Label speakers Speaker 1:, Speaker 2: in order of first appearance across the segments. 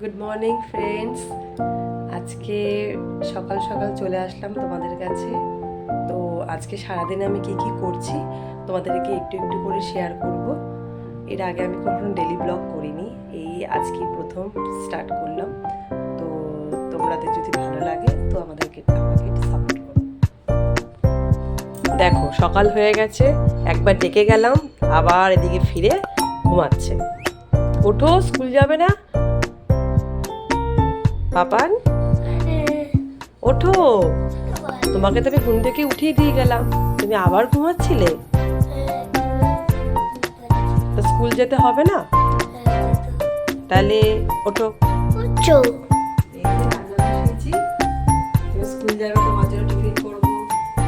Speaker 1: Good morning friends. আজকে সকাল সকাল চলে আসলাম তোমাদের কাছে। তো আজকে সারাদিন আমি কি কি করছি তোমাদেরকে একটু একটু করে শেয়ার করব। এর আগে আমি কখনো ডেলি ব্লগ করিনি, এই আজকে প্রথম স্টার্ট করলাম। তো তোমাদের যদি ভালো লাগে তো আমাকে একটু সাপোর্ট করো। দেখো সকাল হয়ে গেছে, একবার ডেকে গেলাম, আবার এদিকে ফিরে ঘুমাচ্ছে। ওঠো, স্কুল যাবে না? পাপান ওঠো, তোমাকে তো আমি ঘুম থেকে উঠিয়ে দিয়ে গেলাম, তুমি আবার ঘুমাচ্ছিলে। তো স্কুল যেতে হবে না? তাহলে ওঠো। স্কুল যাবে, তোমার জন্য টিফিন করবো,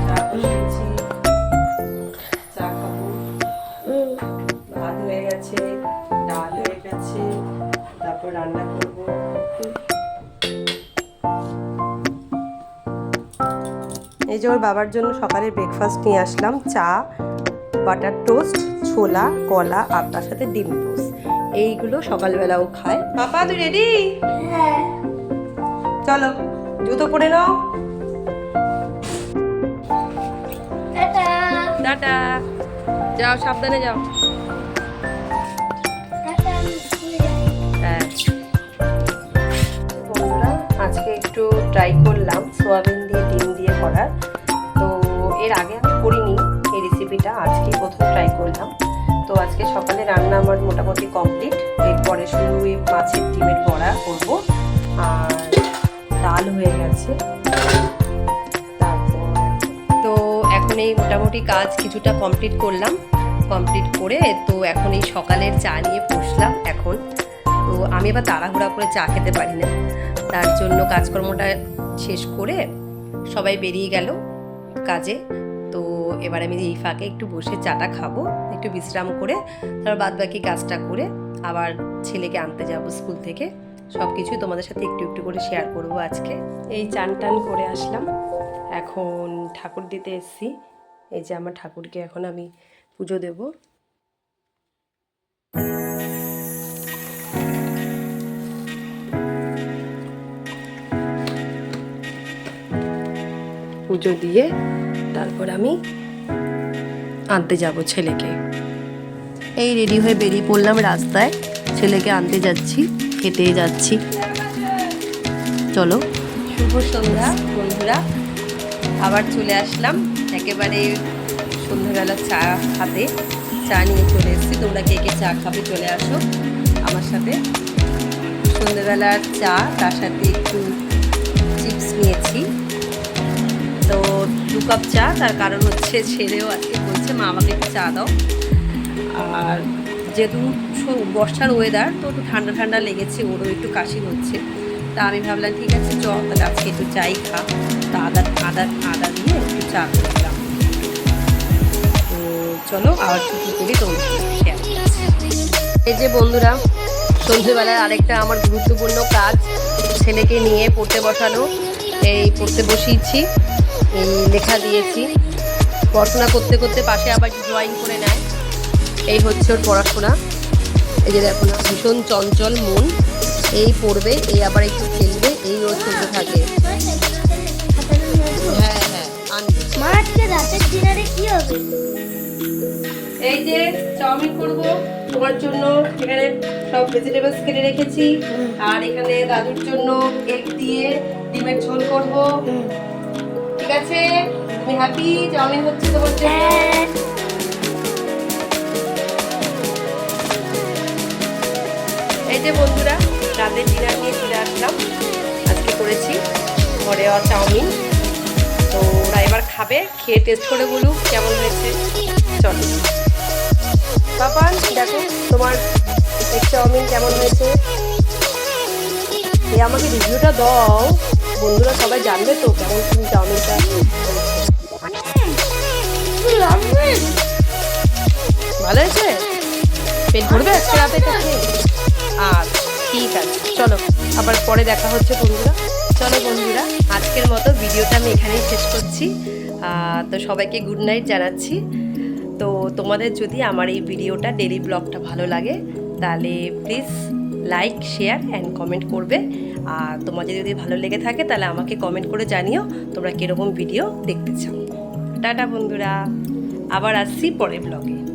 Speaker 1: চা বসিয়েছি, চা খাবো। ভাত হয়ে গেছে, ডাল হয়ে গেছে, তারপর রান্না করবো। এই যে ওর বাবার জন্য সকালে ব্রেকফাস্ট নিয়ে আসলাম, চা, বাটার টোস্ট, ছোলা, কলা আর তার সাথে ডিম টোস্ট। এইগুলো সকালবেলাও খায়। পাপা তুই রেডি?
Speaker 2: হ্যাঁ।
Speaker 1: চলো জুতো পরে নাও। টাটা, যাও সাবধানে যাও। হ্যাঁ বন্ধুরা, আজকে একটু ট্রাই করলাম সোয়াবিন দিয়ে ডিম দিয়ে করার। তো এর আগে আমি করিনি এই রেসিপিটা, আজকে প্রথম ট্রাই করলাম। তো আজকে সকালে রান্না আমার মোটামুটি কমপ্লিট। এরপরে শুধু ওই মাছের ডিমের বড়া করব, আর ডাল হয়ে গেছে। তারপর তো এখন এই মোটামুটি কাজ কিছুটা কমপ্লিট করলাম, কমপ্লিট করে তো এখন এই সকালের চা নিয়ে বসলাম এখন। তো আমি এবার তাড়াহুড়া করে চা খেতে পারি না, তার জন্য কাজকর্মটা শেষ করে সবাই বেরিয়ে গেল কাজে। তো এবার আমি এই ফাঁকে একটু বসে চাটা খাবো, একটু বিশ্রাম করে তারপর বাদ বাকি কাজটা করে আবার ছেলেকে আনতে যাব স্কুল থেকে। সব কিছুই তোমাদের সাথে একটু একটু করে শেয়ার করব আজকে। এই চান টান করে আসলাম, এখন ঠাকুর দিতে এসেছি। এই যে আমার ঠাকুরকে এখন আমি পুজো দেব। পুজো দিয়ে তারপর আমি আনতে যাব ছেলেকে। এই রেডি হয়ে বেরিয়ে পড়লাম রাস্তায়, ছেলেকে আনতে যাচ্ছি, হেঁটে যাচ্ছি। চলো, শুভ সন্ধ্যা বন্ধুরা। আবার চলে আসলাম একেবারে সন্ধ্যাবেলা চা হাতে, চা নিয়ে চলে এসেছি। তোমরা কে কে চা খাবে চলে আসো আমার সাথে। সন্ধ্যাবেলার চা, তার সাথে একটু চিপস নিয়েছি। তো 2 কাপ চা, তার কারণ হচ্ছে ছেলেও আজকে বলছে মা আমাকে একটু চা দাও। আর যেহেতু বর্ষার ওয়েদার, তো একটু ঠান্ডা ঠান্ডা লেগেছে, ওরও একটু কাশি হচ্ছে। তা আমি ভাবলাম ঠিক আছে চ, তাহলে আজকে একটু চাই খা। তা আদা দিয়ে একটু চা করলাম। তো চলো আবার ছুটি করি তোমাদের শেয়ার করছি। এই যে বন্ধুরা, সন্ধ্যেবেলায় আরেকটা আমার গুরুত্বপূর্ণ কাজ, ছেলেকে নিয়ে পড়তে বসানো। এই পড়তে বসিয়েছি, এই লেখা দিয়েছি। পড়াশোনা করতে করতে পাশে আবার ড্রয়িং করে নেয়। এই হচ্ছে ওর পড়াশোনা। এই যে দেখো না, ভীষণ চঞ্চল মন, এই পড়বে, এই আবার একটু খেলবে, এই ওর চলতে থাকে। হ্যাঁ হ্যাঁ, আনবে।
Speaker 2: আজকে রাতের ডিনারে কি হবে?
Speaker 1: এই যে চাউমিন করব তোমার জন্য, এখানে সব ভেজিটেবলস কেটে রেখেছি। আর এখানে দাদুর জন্য এগ দিয়ে ডিমের ঝোল করব। ঠিক আছে, তুমি হ্যাপি? চাউমিন হচ্ছে তোমার জন্য। এই যে বন্ধুরা, রাতের ডিনার নিয়ে চলে আসলাম। আজকে করেছি ঘরে চাউমিন। তো ওরা এবার খাবে, খেয়ে টেস্ট করে বলুক কেমন হয়েছে। চলো পাপান, দেখো তোমার এগ চাউমিন কেমন হয়েছে। এই আমাকে রিভিউটা দাও, বন্ধুরা সবাই জানবে তো কেমন তুমি চাউমিনটা ভালো হয়েছে। পেট ভরবে আজকে রাতে এটা খেয়ে? আর ঠিক আছে, চলো আবার পরে দেখা হচ্ছে বন্ধুরা। চলো বন্ধুরা, আজকের মতো ভিডিওটা আমি এখানেই শেষ করছি। তো সবাইকে গুড নাইট জানাচ্ছি। তো তোমাদের যদি আমার এই ভিডিওটা, ডেলি ব্লগটা ভালো লাগে, তাহলে please like share and comment করবে। আর তোমাদের যদি ভালো লেগে থাকে তাহলে আমাকে কমেন্ট করে জানিও তোমরা কীরকম ভিডিও দেখতে চাও। টাটা বন্ধুরা, আবার আসছি পরের ব্লগে।